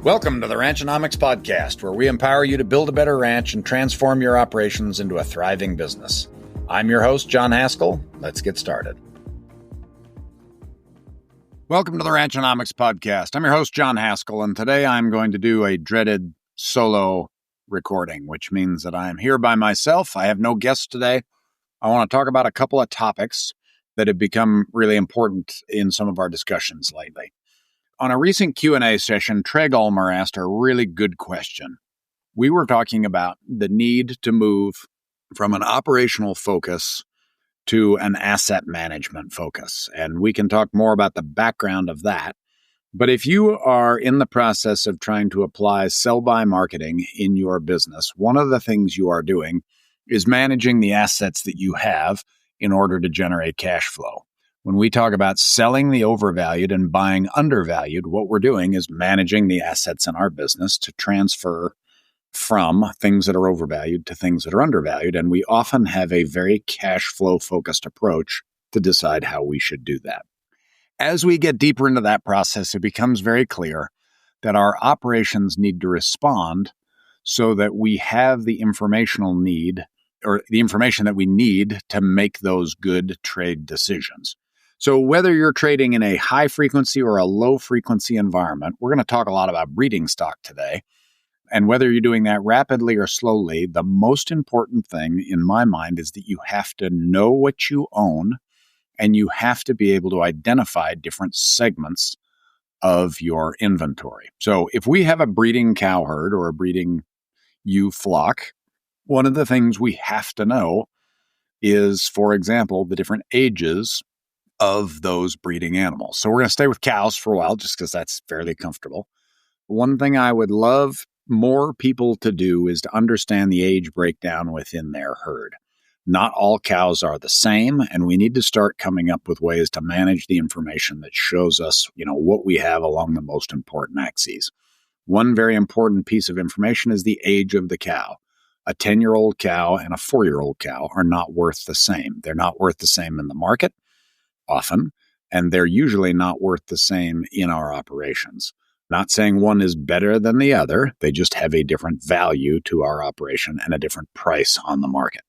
Welcome to the Ranchonomics Podcast, where we empower you to build a better ranch and transform your operations into a thriving business. I'm your host, John Haskell. Let's get started. Welcome to the Ranchonomics Podcast. I'm your host, John Haskell, and today I'm going to do a dreaded solo recording, which means that I am here by myself. I have no guests today. I want to talk about a couple of topics that have become really important in some of our discussions lately. On a recent Q&A session, Treg Ulmer asked a really good question. We were talking about the need to move from an operational focus to an asset management focus, and we can talk more about the background of that. But if you are in the process of trying to apply sell-by marketing in your business, one of the things you are doing is managing the assets that you have in order to generate cash flow. When we talk about selling the overvalued and buying undervalued, what we're doing is managing the assets in our business to transfer from things that are overvalued to things that are undervalued. And we often have a very cash flow focused approach to decide how we should do that. As we get deeper into that process, it becomes very clear that our operations need to respond so that we have the informational need or the information that we need to make those good trade decisions. So whether you're trading in a high frequency or a low frequency environment, we're going to talk a lot about breeding stock today. And whether you're doing that rapidly or slowly, the most important thing in my mind is that you have to know what you own and you have to be able to identify different segments of your inventory. So if we have a breeding cow herd or a breeding ewe flock, one of the things we have to know is, for example, the different ages of those breeding animals. So we're going to stay with cows for a while just because that's fairly comfortable. One thing I would love more people to do is to understand the age breakdown within their herd. Not all cows are the same, and we need to start coming up with ways to manage the information that shows us, what we have along the most important axes. One very important piece of information is the age of the cow. A 10-year-old cow and a 4-year-old cow are not worth the same. They're not worth the same in the market often, and they're usually not worth the same in our operations. Not saying one is better than the other. They just have a different value to our operation and a different price on the market.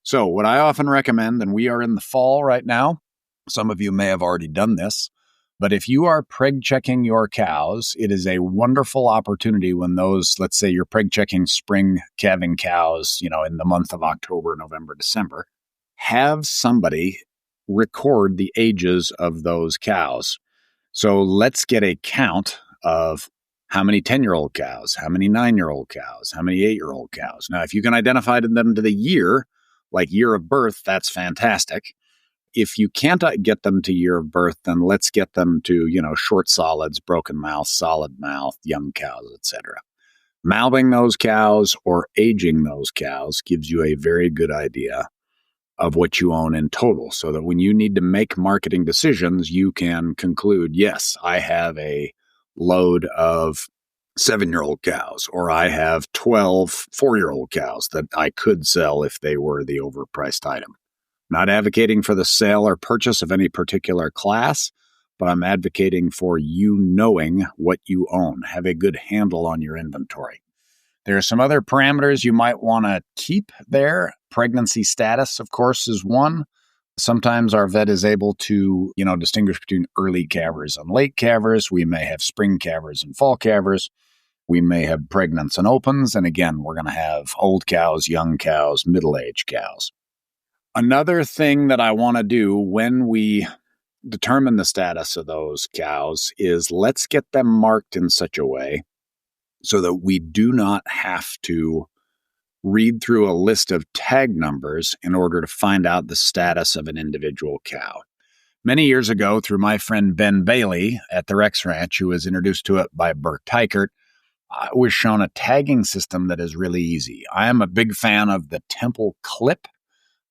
So what I often recommend, and we are in the fall right now, some of you may have already done this, but if you are preg checking your cows, it is a wonderful opportunity when those, let's say you're preg checking spring calving cows, in the month of October, November, December, have somebody record the ages of those cows. So let's get a count of how many 10-year-old cows, how many 9-year-old cows, how many 8-year-old cows. Now, if you can identify them to the year, like year of birth, that's fantastic. If you can't get them to year of birth, then let's get them to, short solids, broken mouth, solid mouth, young cows, etc. Mouthing those cows or aging those cows gives you a very good idea of what you own in total, so that when you need to make marketing decisions, you can conclude, yes, I have a load of 7-year-old cows, or I have 12 4-year-old cows that I could sell if they were the overpriced item. Not advocating for the sale or purchase of any particular class, but I'm advocating for you knowing what you own. Have a good handle on your inventory. There are some other parameters you might want to keep there. Pregnancy status, of course, is one. Sometimes our vet is able to, distinguish between early calvers and late calvers. We may have spring calvers and fall calvers. We may have pregnants and opens. And again, we're going to have old cows, young cows, middle-aged cows. Another thing that I want to do when we determine the status of those cows is let's get them marked in such a way so that we do not have to read through a list of tag numbers in order to find out the status of an individual cow. Many years ago, through my friend Ben Bailey at the Rex Ranch, who was introduced to it by Bert Teichert, I was shown a tagging system that is really easy. I am a big fan of the Temple clip.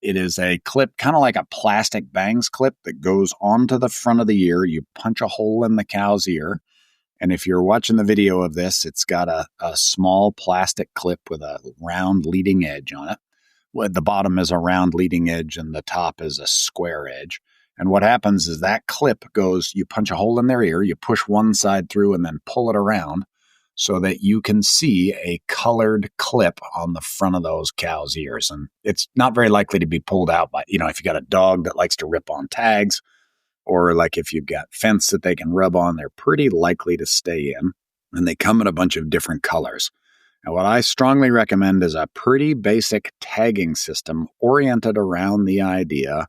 It is a clip, kind of like a plastic bangs clip that goes onto the front of the ear. You punch a hole in the cow's ear. And if you're watching the video of this, it's got a small plastic clip with a round leading edge on it. Well, the bottom is a round leading edge and the top is a square edge. And what happens is that clip goes, you punch a hole in their ear, you push one side through and then pull it around so that you can see a colored clip on the front of those cows' ears. And it's not very likely to be pulled out by, if you got a dog that likes to rip on tags, or like if you've got fence that they can rub on, they're pretty likely to stay in. And they come in a bunch of different colors. Now, what I strongly recommend is a pretty basic tagging system oriented around the idea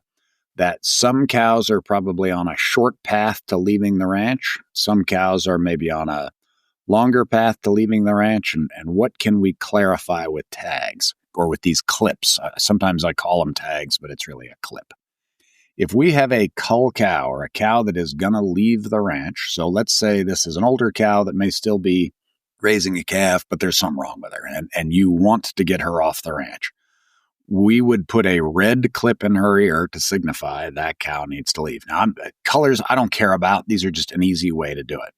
that some cows are probably on a short path to leaving the ranch. Some cows are maybe on a longer path to leaving the ranch. And what can we clarify with tags or with these clips? Sometimes I call them tags, but it's really a clip. If we have a cull cow or a cow that is going to leave the ranch, so let's say this is an older cow that may still be raising a calf, but there's something wrong with her, and you want to get her off the ranch, we would put a red clip in her ear to signify that cow needs to leave. Now, colors I don't care about. These are just an easy way to do it.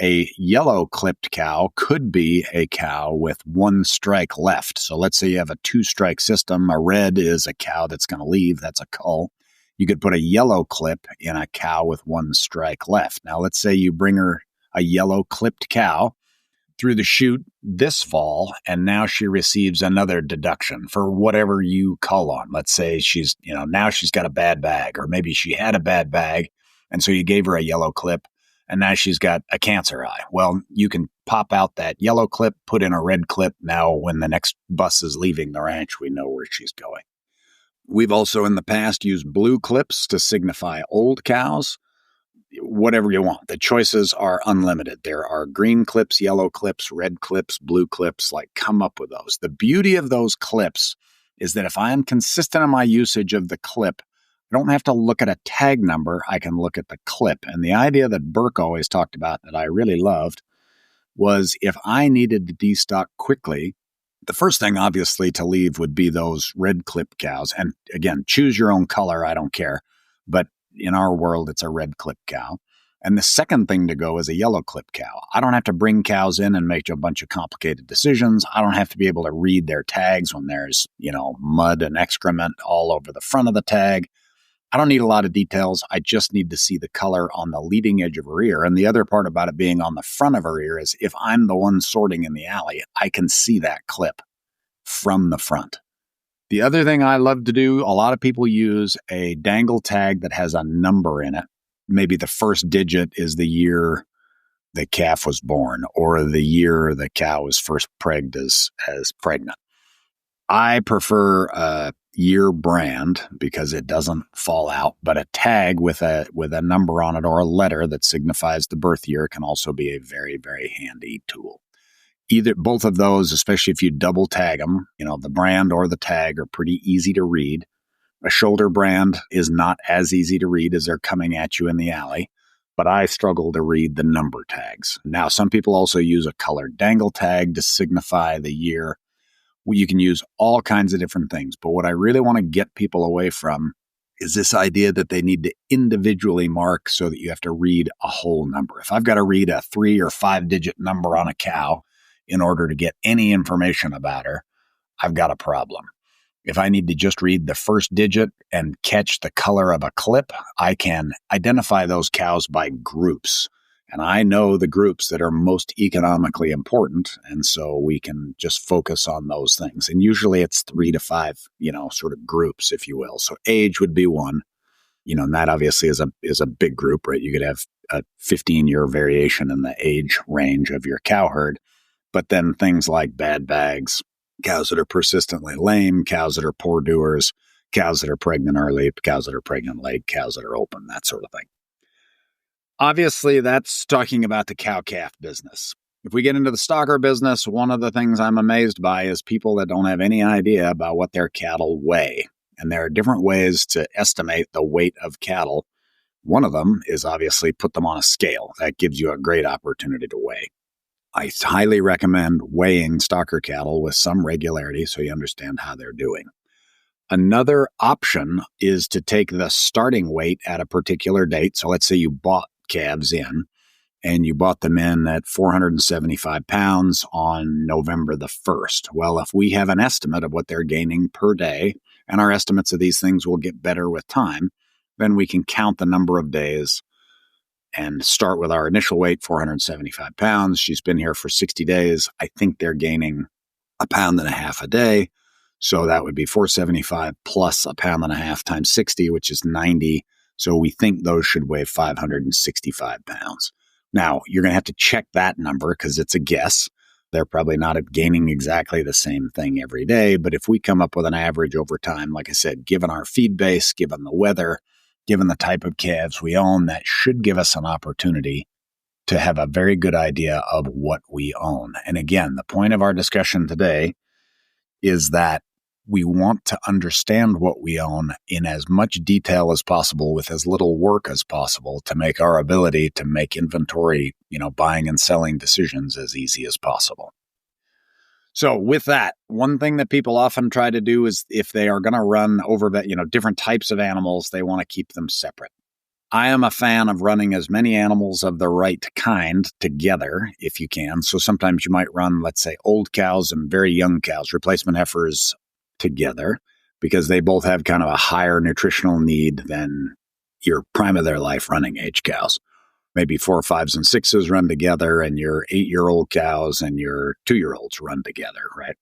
A yellow clipped cow could be a cow with one strike left. So let's say you have a 2-strike system. A red is a cow that's going to leave. That's a cull. You could put a yellow clip in a cow with one strike left. Now, let's say you bring her a yellow clipped cow through the chute this fall, and now she receives another deduction for whatever you cull on. Let's say she's, now she's got a bad bag, or maybe she had a bad bag, and so you gave her a yellow clip, and now she's got a cancer eye. Well, you can pop out that yellow clip, put in a red clip. Now, when the next bus is leaving the ranch, we know where she's going. We've also in the past used blue clips to signify old cows. Whatever you want. The choices are unlimited. There are green clips, yellow clips, red clips, blue clips. Like, come up with those. The beauty of those clips is that if I am consistent in my usage of the clip, I don't have to look at a tag number. I can look at the clip. And the idea that Burke always talked about that I really loved was if I needed to destock quickly, the first thing obviously to leave would be those red clip cows. And again, choose your own color. I don't care. But in our world, it's a red clip cow. And the second thing to go is a yellow clip cow. I don't have to bring cows in and make a bunch of complicated decisions. I don't have to be able to read their tags when there's, mud and excrement all over the front of the tag. I don't need a lot of details. I just need to see the color on the leading edge of her ear. And the other part about it being on the front of her ear is if I'm the one sorting in the alley, I can see that clip from the front. The other thing I love to do, a lot of people use a dangle tag that has a number in it. Maybe the first digit is the year the calf was born or the year the cow was first pregged as pregnant. I prefer a year brand because it doesn't fall out, but a tag with a number on it or a letter that signifies the birth year can also be a very, very handy tool. Both of those, especially if you double tag them, the brand or the tag are pretty easy to read. A shoulder brand is not as easy to read as they're coming at you in the alley, but I struggle to read the number tags. Now, some people also use a colored dangle tag to signify the year. You can use all kinds of different things, but what I really want to get people away from is this idea that they need to individually mark so that you have to read a whole number. If I've got to read a 3 or 5 digit number on a cow in order to get any information about her, I've got a problem. If I need to just read the first digit and catch the color of a clip, I can identify those cows by groups. And I know the groups that are most economically important. And so we can just focus on those things. And usually it's 3 to 5, sort of groups, if you will. So age would be one, and that obviously is a big group, right? You could have a 15-year variation in the age range of your cow herd. But then things like bad bags, cows that are persistently lame, cows that are poor doers, cows that are pregnant early, cows that are pregnant late, cows that are open, that sort of thing. Obviously, that's talking about the cow-calf business. If we get into the stocker business, one of the things I'm amazed by is people that don't have any idea about what their cattle weigh. And there are different ways to estimate the weight of cattle. One of them is obviously put them on a scale. That gives you a great opportunity to weigh. I highly recommend weighing stocker cattle with some regularity so you understand how they're doing. Another option is to take the starting weight at a particular date. So let's say you bought calves in and you bought them in at 475 pounds on November the 1st. Well, if we have an estimate of what they're gaining per day, and our estimates of these things will get better with time, then we can count the number of days and start with our initial weight, 475 pounds. She's been here for 60 days. I think they're gaining 1.5 pounds a day. So that would be 475 plus 1.5 pounds times 60, which is 90. So we think those should weigh 565 pounds. Now, you're going to have to check that number because it's a guess. They're probably not gaining exactly the same thing every day. But if we come up with an average over time, like I said, given our feed base, given the weather, given the type of calves we own, that should give us an opportunity to have a very good idea of what we own. And again, the point of our discussion today is that we want to understand what we own in as much detail as possible with as little work as possible to make our ability to make inventory, buying and selling decisions as easy as possible. So with that, one thing that people often try to do is if they are going to run over different types of animals, they want to keep them separate. I am a fan of running as many animals of the right kind together if you can. So sometimes you might run, let's say, old cows and very young cows, replacement heifers together, because they both have kind of a higher nutritional need than your prime of their life running age cows. Maybe 4, 5s, and 6s run together, and your 8-year-old cows and your 2-year-olds run together, right?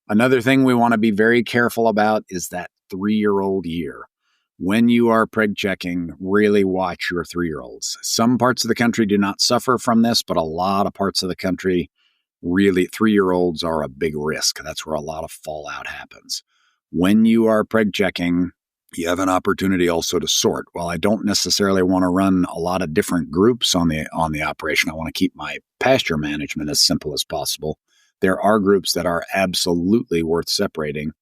Another thing we want to be very careful about is that 3-year-old year. When you are preg checking, really watch your 3-year-olds. Some parts of the country do not suffer from this, but a lot of parts of the country, really 3-year-olds are a big risk. That's where a lot of fallout happens. When you are preg checking, you have an opportunity also to sort. While I don't necessarily want to run a lot of different groups on the operation, I want to keep my pasture management as simple as possible. There are groups that are absolutely worth separating,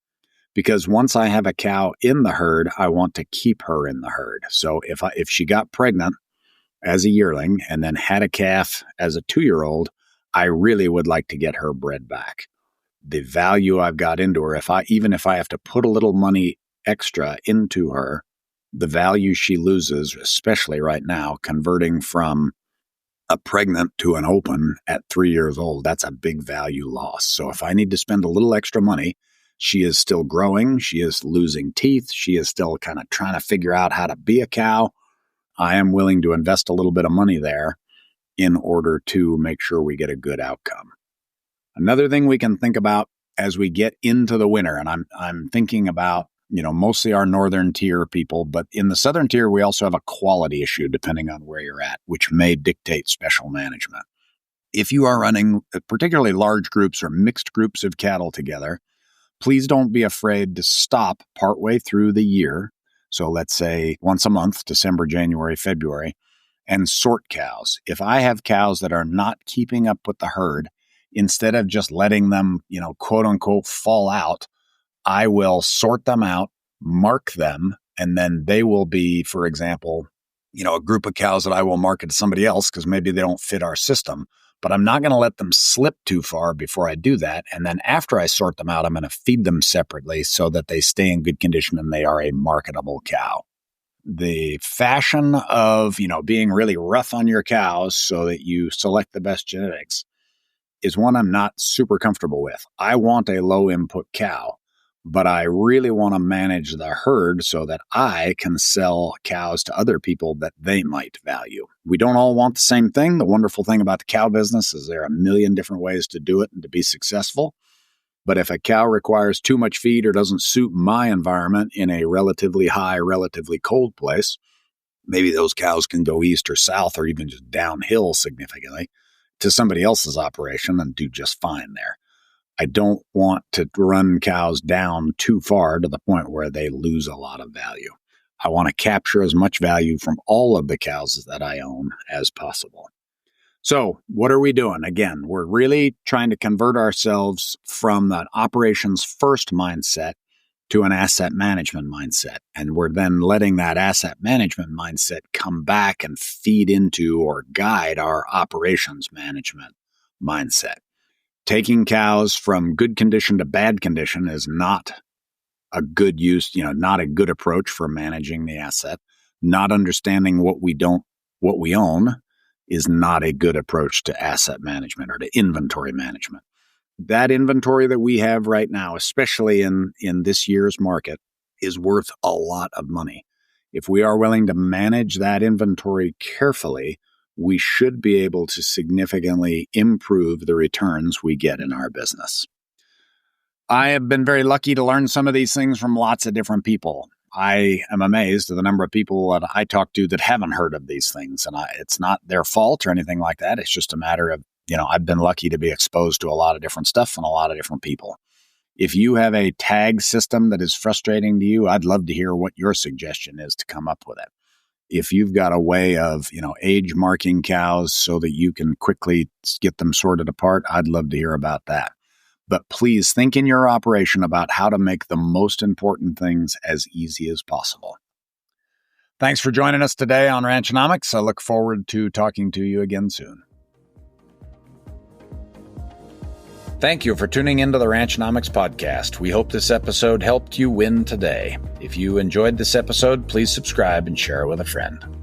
because once I have a cow in the herd, I want to keep her in the herd. So if she got pregnant as a yearling and then had a calf as a 2-year-old, I really would like to get her bred back. The value I've got into her, even if I have to put a little money extra into her, the value she loses, especially right now, converting from a pregnant to an open at 3 years old, that's a big value loss. So if I need to spend a little extra money, she is still growing, she is losing teeth, she is still kind of trying to figure out how to be a cow, I am willing to invest a little bit of money there in order to make sure we get a good outcome. Another thing we can think about as we get into the winter, and I'm thinking about mostly our northern tier people, but in the southern tier, we also have a quality issue depending on where you're at, which may dictate special management. If you are running particularly large groups or mixed groups of cattle together, please don't be afraid to stop partway through the year. So let's say once a month, December, January, February, and sort cows. If I have cows that are not keeping up with the herd, instead of just letting them, quote unquote, fall out, I will sort them out, mark them, and then they will be, for example, a group of cows that I will market to somebody else because maybe they don't fit our system. But I'm not going to let them slip too far before I do that. And then after I sort them out, I'm going to feed them separately so that they stay in good condition and they are a marketable cow. The fashion of, being really rough on your cows so that you select the best genetics is one I'm not super comfortable with. I want a low input cow, but I really want to manage the herd so that I can sell cows to other people that they might value. We don't all want the same thing. The wonderful thing about the cow business is there are a million different ways to do it and to be successful. But if a cow requires too much feed or doesn't suit my environment in a relatively high, relatively cold place, maybe those cows can go east or south or even just downhill significantly to somebody else's operation and do just fine there. I don't want to run cows down too far to the point where they lose a lot of value. I want to capture as much value from all of the cows that I own as possible. So what are we doing? Again, we're really trying to convert ourselves from an operations first mindset to an asset management mindset. And we're then letting that asset management mindset come back and feed into or guide our operations management mindset. Taking cows from good condition to bad condition is not a good use, not a good approach for managing the asset. Not understanding what we own is not a good approach to asset management or to inventory management. That inventory that we have right now, especially in this year's market, is worth a lot of money. If we are willing to manage that inventory carefully, we should be able to significantly improve the returns we get in our business. I have been very lucky to learn some of these things from lots of different people. I am amazed at the number of people that I talk to that haven't heard of these things. And it's not their fault or anything like that. It's just a matter of, I've been lucky to be exposed to a lot of different stuff and a lot of different people. If you have a tag system that is frustrating to you, I'd love to hear what your suggestion is to come up with it. If you've got a way of, age marking cows so that you can quickly get them sorted apart, I'd love to hear about that. But please think in your operation about how to make the most important things as easy as possible. Thanks for joining us today on Ranchonomics. I look forward to talking to you again soon. Thank you for tuning into the Ranchonomics podcast. We hope this episode helped you win today. If you enjoyed this episode, please subscribe and share it with a friend.